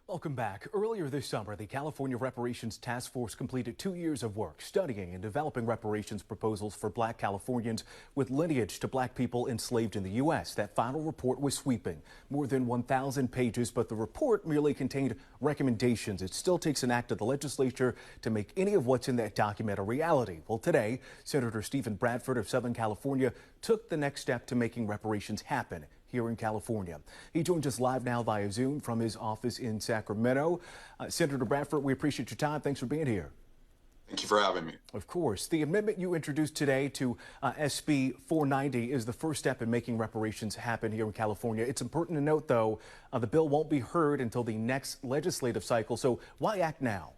Welcome back. Earlier this summer, the California Reparations Task Force completed 2 years of work studying and developing reparations proposals for Black Californians with lineage to Black people enslaved in the U.S. That final report was sweeping, more than 1,000 pages, but the report merely contained recommendations. It still takes an act of the legislature to make any of what's in that document a reality. Well, today, Senator Steven Bradford of Southern California took the next step to making reparations happen here in California. He joins us live now via Zoom from his office in Sacramento. Senator Bradford, we appreciate your time. Thanks for being here. Thank you for having me. Of course. The amendment you introduced today to SB 490 is the first step in making reparations happen here in California. It's important to note, though, the bill won't be heard until the next legislative cycle. So why act now?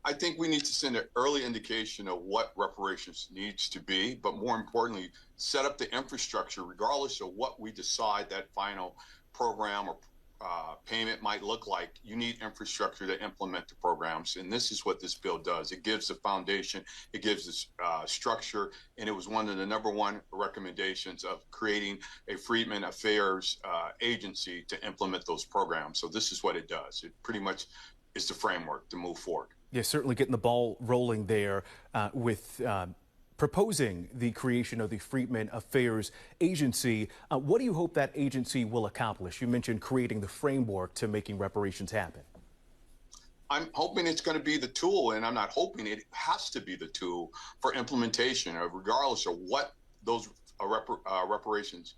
I think we need to send an early indication of what reparations needs to be, but more importantly, set up the infrastructure regardless of what we decide that final program or payment might look like. You need infrastructure to implement the programs, and this is what this bill does. It gives the foundation, it gives this structure, and it was one of the #1 recommendations of creating a Freedmen Affairs agency to implement those programs. So this is what it does. It pretty much is the framework to move forward. Yeah, certainly getting the ball rolling there with proposing the creation of the Freedmen Affairs Agency. What do you hope that agency will accomplish? You mentioned creating the framework to making reparations happen. I'm hoping it's going to be the tool, and I'm not hoping, it has to be the tool for implementation, regardless of what those reparations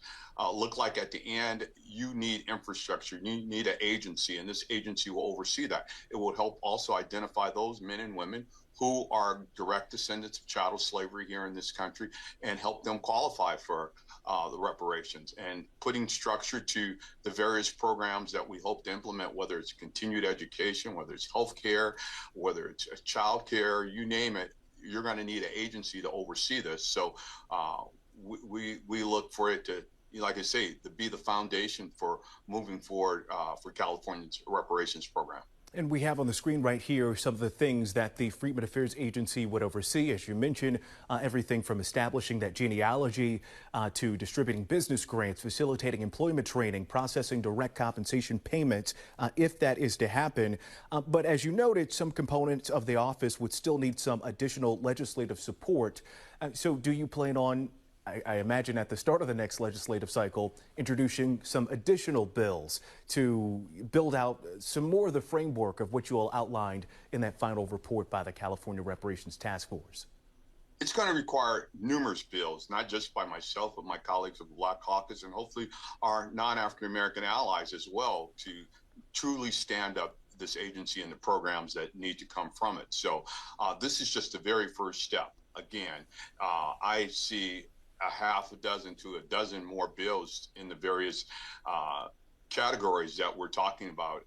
look like at the end. You need infrastructure, you need an agency, and this agency will oversee that. It will help also identify those men and women who are direct descendants of chattel slavery here in this country and help them qualify for the reparations, and putting structure to the various programs that we hope to implement, whether it's continued education, whether it's health care, whether it's child care, you name it. You're going to need an agency to oversee this. So we look for it to, like I say, to be the foundation for moving forward for California's reparations program. And we have on the screen right here some of the things that the Freedmen Affairs Agency would oversee. As you mentioned, everything from establishing that genealogy to distributing business grants, facilitating employment training, processing direct compensation payments, if that is to happen. But as you noted, some components of the office would still need some additional legislative support. So do you plan on, I imagine at the start of the next legislative cycle, introducing some additional bills to build out some more of the framework of what you all outlined in that final report by the California Reparations Task Force? It's going to require numerous bills, not just by myself, but my colleagues of the Black Caucus, and hopefully our non-African American allies as well, to truly stand up this agency and the programs that need to come from it. So this is just the very first step. Again, I see a half a dozen to a dozen more bills in the various categories that we're talking about,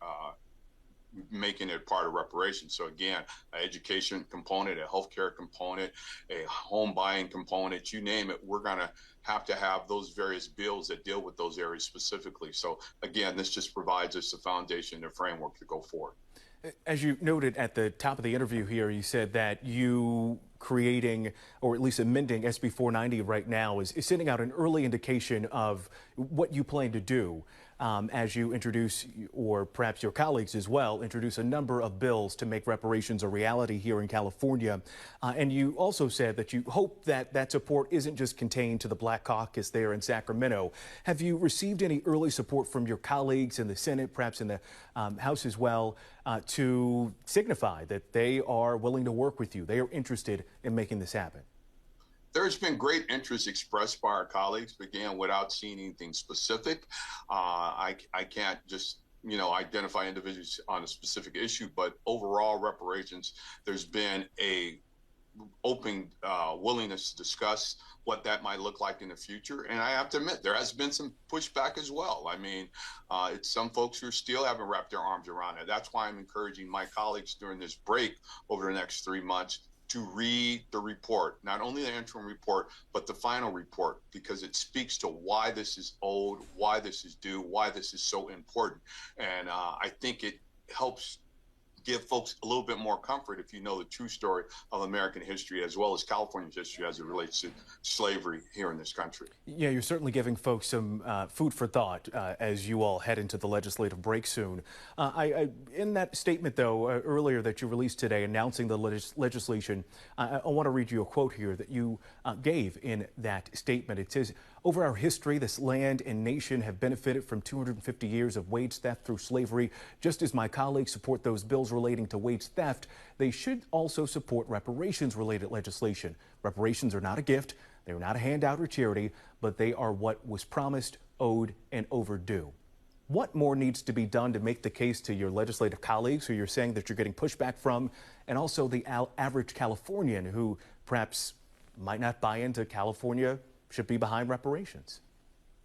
making it part of reparations. So again, an education component, a healthcare component, a home buying component, you name it, we're gonna have to have those various bills that deal with those areas specifically. So again, this just provides us the foundation, the framework to go forward. As you noted at the top of the interview here, you said that you creating, or at least amending SB 490 right now is sending out an early indication of what you plan to do as you introduce, or perhaps your colleagues as well, introduce a number of bills to make reparations a reality here in California. And you also said that you hope that that support isn't just contained to the Black Caucus there in Sacramento. Have you received any early support from your colleagues in the Senate, perhaps in the House as well, to signify that they are willing to work with you? They are interested in making this happen? There's been great interest expressed by our colleagues, but again, without seeing anything specific. I can't just, identify individuals on a specific issue, but overall reparations, there's been a open willingness to discuss what that might look like in the future. And I have to admit, there has been some pushback as well. I mean, it's some folks who still haven't wrapped their arms around it. That's why I'm encouraging my colleagues during this break over the next 3 months to read the report, not only the interim report, but the final report, because it speaks to why this is owed, why this is due, why this is so important. And I think it helps give folks a little bit more comfort if you know the true story of American history as well as California's history as it relates to slavery here in this country. Yeah, you're certainly giving folks some food for thought as you all head into the legislative break soon. In that statement, though, earlier that you released today announcing the legislation, I want to read you a quote here that you gave in that statement. It says, "Over our history, this land and nation have benefited from 250 years of wage theft through slavery. Just as my colleagues support those bills relating to wage theft, they should also support reparations-related legislation. Reparations are not a gift. They're not a handout or charity, but they are what was promised, owed, and overdue." What more needs to be done to make the case to your legislative colleagues who you're saying that you're getting pushback from, and also the average Californian who perhaps might not buy into California should be behind reparations?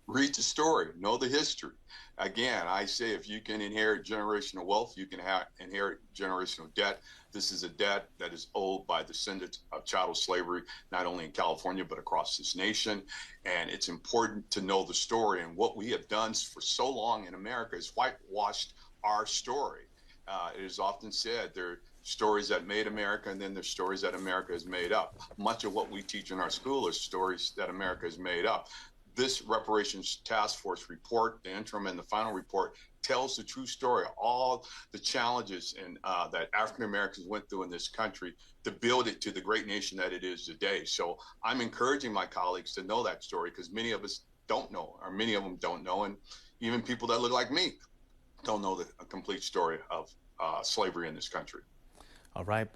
Read the story, know the history. Again, I say if you can inherit generational wealth, you can inherit generational debt. This is a debt that is owed by descendants of chattel slavery, not only in California, but across this nation. And it's important to know the story. And what we have done for so long in America is whitewashed our story. It is often said there are stories that made America, and then there's stories that America has made up. Much of what we teach in our school is stories that America has made up. This Reparations Task Force report, the interim and the final report, tells the true story of all the challenges that African Americans went through in this country to build it to the great nation that it is today. So I'm encouraging my colleagues to know that story, because many of us don't know, or many of them don't know, and even people that look like me don't know the complete story of slavery in this country. All right.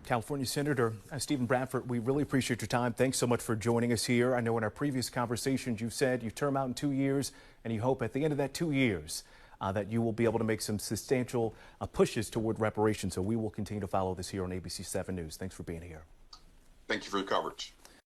California Senator Steven Bradford, we really appreciate your time. Thanks so much for joining us here. I know in our previous conversations you said you term out in 2 years, and you hope at the end of that 2 years that you will be able to make some substantial pushes toward reparations. So we will continue to follow this here on ABC 7 News. Thanks for being here. Thank you for the coverage.